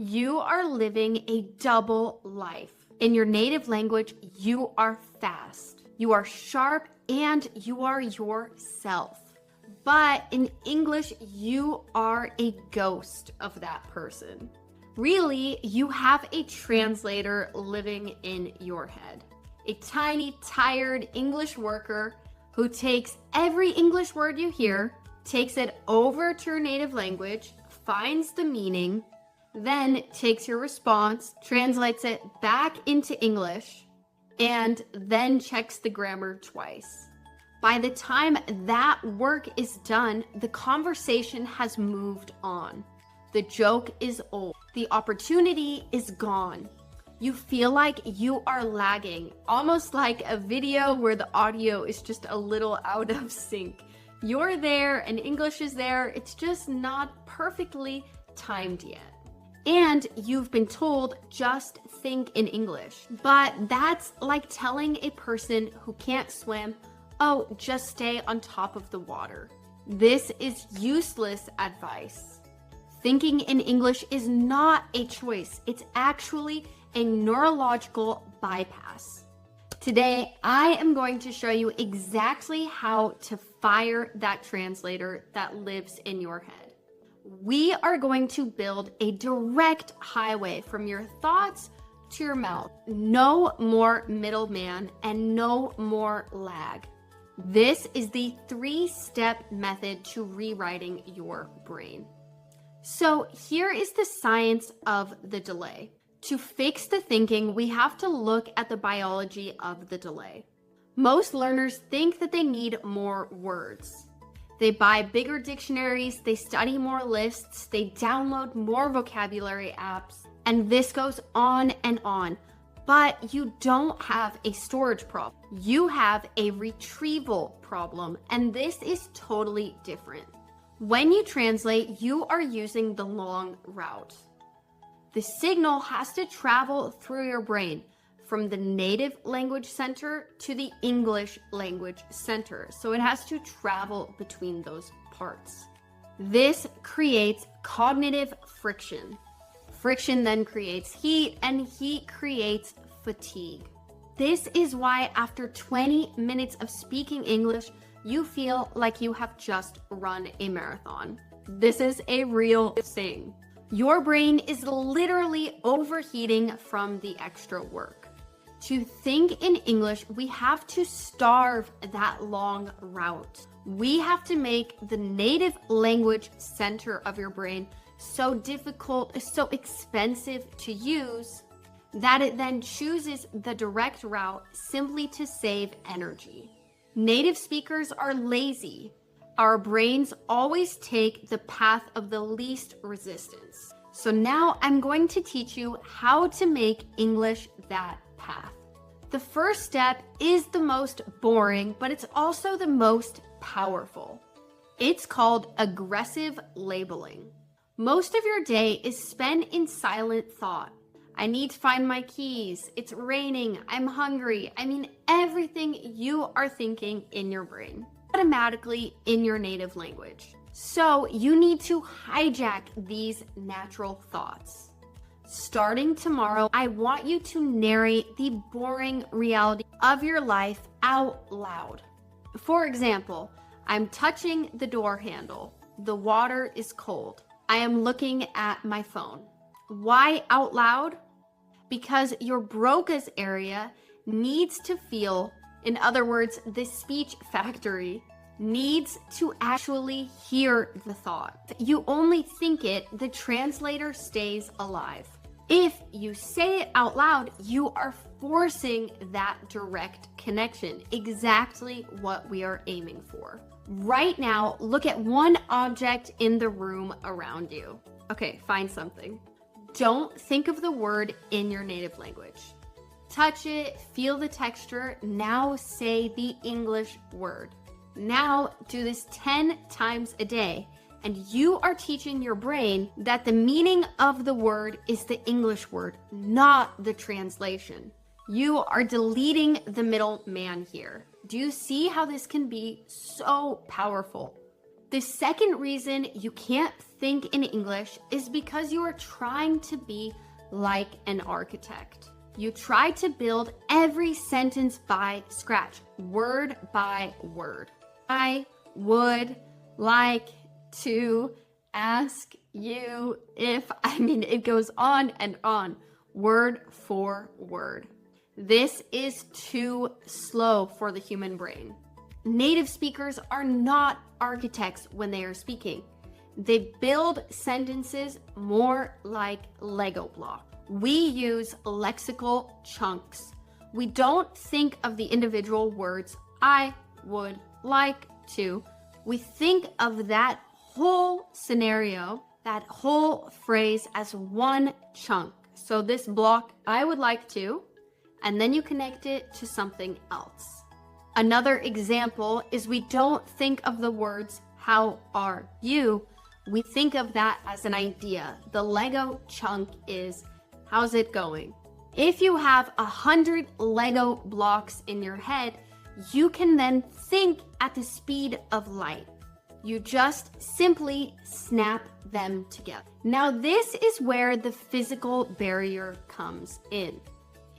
You are living a double life. In your native language, you are fast, you are sharp, and you are yourself. But in English, you are a ghost of that person. Really, you have a translator living in your head. A tiny, tired English worker who takes every English word you hear, takes it over to your native language, finds the meaning, then takes your response, translates it back into English, and then checks the grammar twice. By the time that work is done, the conversation has moved on. The joke is old. The opportunity is gone. You feel like you are lagging, almost like a video where the audio is just a little out of sync. You're there and English is there, it's just not perfectly timed yet. And you've been told, just think in English. But that's like telling a person who can't swim, oh, just stay on top of the water. This is useless advice. Thinking in English is not a choice. It's actually a neurological bypass. Today, I am going to show you exactly how to fire that translator that lives in your head. We are going to build a direct highway from your thoughts to your mouth. No more middleman and no more lag. This is the 3-step method to rewriting your brain. So here is the science of the delay. To fix the thinking, we have to look at the biology of the delay. Most learners think that they need more words. They buy bigger dictionaries, they study more lists, they download more vocabulary apps, and this goes on and on. But you don't have a storage problem. You have a retrieval problem, and this is totally different. When you translate, you are using the long route. The signal has to travel through your brain from the native language center to the English language center. So it has to travel between those parts. This creates cognitive friction. Friction then creates heat, and heat creates fatigue. This is why after 20 minutes of speaking English, you feel like you have just run a marathon. This is a real thing. Your brain is literally overheating from the extra work. To think in English, we have to starve that long route. We have to make the native language center of your brain so difficult, so expensive to use, that it then chooses the direct route simply to save energy. Native speakers are lazy. Our brains always take the path of the least resistance. So now I'm going to teach you how to make English that path. The first step is the most boring, but it's also the most powerful. It's called aggressive labeling. Most of your day is spent in silent thought. I need to find my keys. It's raining. I'm hungry. I mean, everything you are thinking in your brain, automatically in your native language. So you need to hijack these natural thoughts. Starting tomorrow, I want you to narrate the boring reality of your life out loud. For example, I'm touching the door handle. The water is cold. I am looking at my phone. Why out loud? Because your Broca's area needs to feel, in other words, the speech factory needs to actually hear the thought. If you only think it, the translator stays alive. If you say it out loud, you are forcing that direct connection, exactly what we are aiming for. Right now, look at one object in the room around you. Okay, find something. Don't think of the word in your native language. Touch it, feel the texture. Now say the English word. Now do this 10 times a day, and you are teaching your brain that the meaning of the word is the English word, not the translation. You are deleting the middleman here. Do you see how this can be so powerful? The second reason you can't think in English is because you are trying to be like an architect. You try to build every sentence by scratch, word by word. I would like to ask you if, it goes on and on, word for word. This is too slow for the human brain. Native speakers are not architects when they are speaking. They build sentences more like Lego blocks. We use lexical chunks. We don't think of the individual words, I would like to. We think of that whole scenario, that whole phrase as one chunk. So this block, I would like to, and then you connect it to something else. Another example is we don't think of the words, how are you? We think of that as an idea. The Lego chunk is, how's it going? If you have 100 Lego blocks in your head, you can then think at the speed of light. You just simply snap them together. Now, this is where the physical barrier comes in.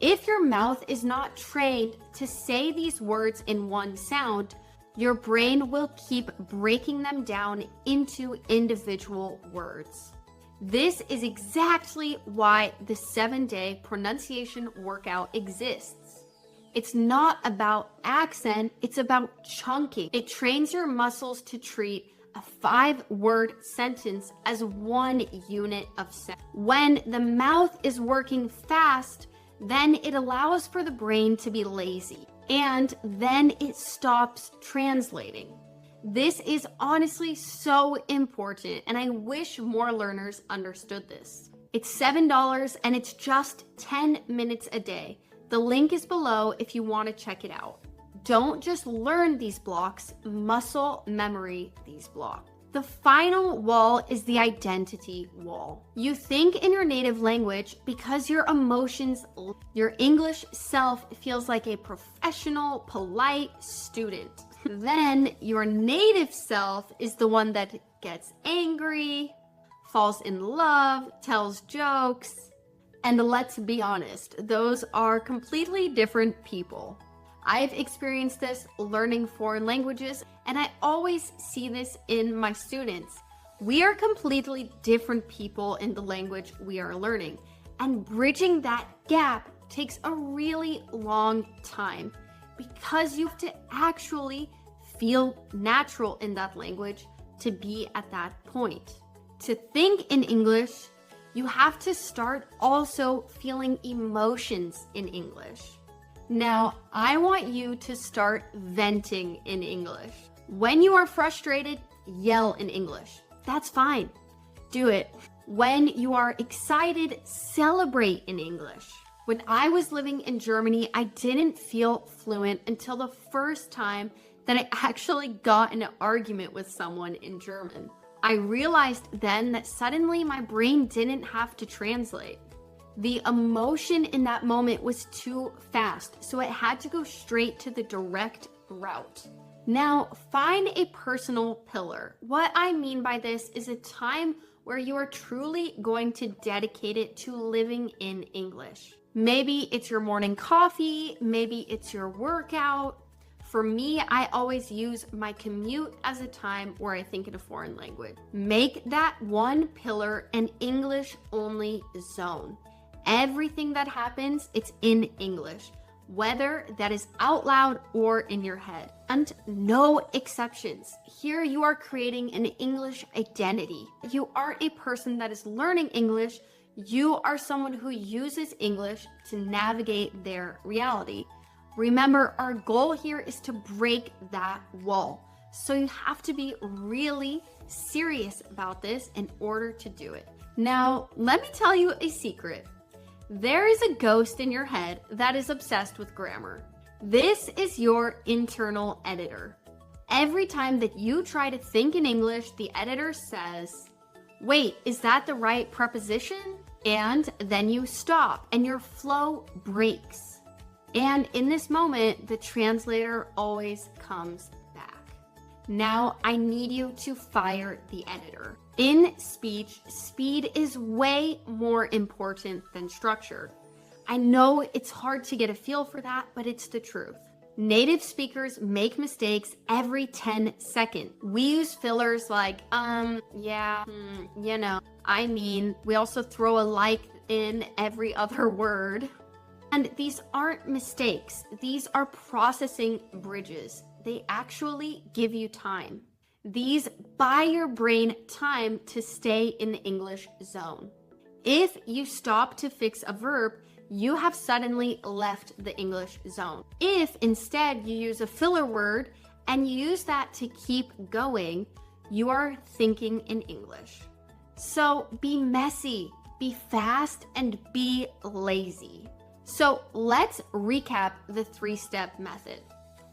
If your mouth is not trained to say these words in one sound, your brain will keep breaking them down into individual words. This is exactly why the 7-day pronunciation workout exists. It's not about accent, it's about chunking. It trains your muscles to treat a 5-word sentence as one unit of sound. When the mouth is working fast, then it allows for the brain to be lazy, and then it stops translating. This is honestly so important, and I wish more learners understood this. It's $7 and it's just 10 minutes a day. The link is below if you want to check it out. Don't just learn these blocks, muscle memory these blocks. The final wall is the identity wall. You think in your native language because your emotions, your English self feels like a professional, polite student. Then your native self is the one that gets angry, falls in love, tells jokes, and let's be honest, those are completely different people. I've experienced this learning foreign languages, and I always see this in my students. We are completely different people in the language we are learning, and bridging that gap takes a really long time because you have to actually feel natural in that language to be at that point. To think in English, you have to start also feeling emotions in English. Now, I want you to start venting in English. When you are frustrated, yell in English. That's fine. Do it. When you are excited, celebrate in English. When I was living in Germany, I didn't feel fluent until the first time that I actually got in an argument with someone in German. I realized then that suddenly my brain didn't have to translate. The emotion in that moment was too fast, so it had to go straight to the direct route. Now, find a personal pillar. What I mean by this is a time where you are truly going to dedicate it to living in English. Maybe it's your morning coffee, maybe it's your workout. For me, I always use my commute as a time where I think in a foreign language. Make that one pillar an English-only zone. Everything that happens, it's in English, whether that is out loud or in your head. And no exceptions. Here you are creating an English identity. You aren't a person that is learning English. You are someone who uses English to navigate their reality. Remember, our goal here is to break that wall. So you have to be really serious about this in order to do it. Now, let me tell you a secret. There is a ghost in your head that is obsessed with grammar. This is your internal editor. Every time that you try to think in English, the editor says, wait, is that the right preposition? And then you stop and your flow breaks. And in this moment, the translator always comes back. Now I need you to fire the editor. In speech, speed is way more important than structure. I know it's hard to get a feel for that, but it's the truth. Native speakers make mistakes every 10 seconds. We use fillers like, yeah, you know, I mean, we also throw a like in every other word. And these aren't mistakes. These are processing bridges. They actually give you time. These buy your brain time to stay in the English zone. If you stop to fix a verb, you have suddenly left the English zone. If instead you use a filler word and you use that to keep going, you are thinking in English. So be messy, be fast, and be lazy. So let's recap the 3-step method.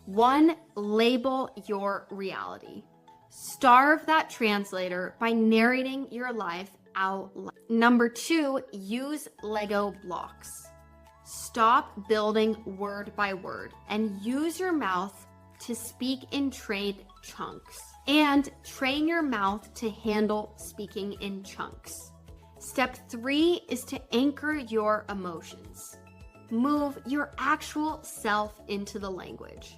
1, label your reality. Starve that translator by narrating your life out loud. Number 2, use Lego blocks. Stop building word by word and use your mouth to speak in trained chunks. And train your mouth to handle speaking in chunks. Step 3 is to anchor your emotions. Move your actual self into the language.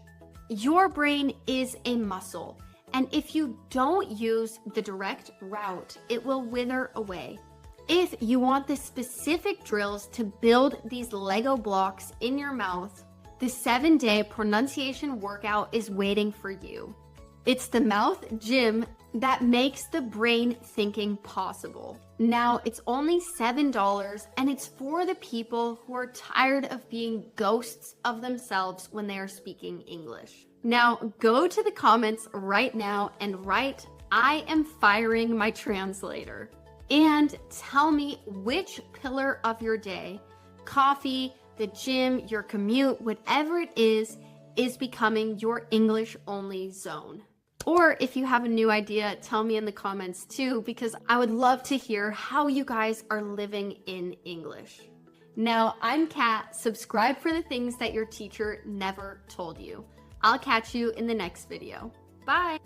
Your brain is a muscle, and if you don't use the direct route, it will wither away. If you want the specific drills to build these Lego blocks in your mouth, the 7-day pronunciation workout is waiting for you. It's the mouth gym that makes the brain thinking possible. Now, it's only $7 and it's for the people who are tired of being ghosts of themselves when they are speaking English. Now, go to the comments right now and write, "I am firing my translator." And tell me which pillar of your day, coffee, the gym, your commute, whatever it is becoming your English only zone. Or if you have a new idea, tell me in the comments too, because I would love to hear how you guys are living in English. Now, I'm Kat. Subscribe for the things that your teacher never told you. I'll catch you in the next video. Bye.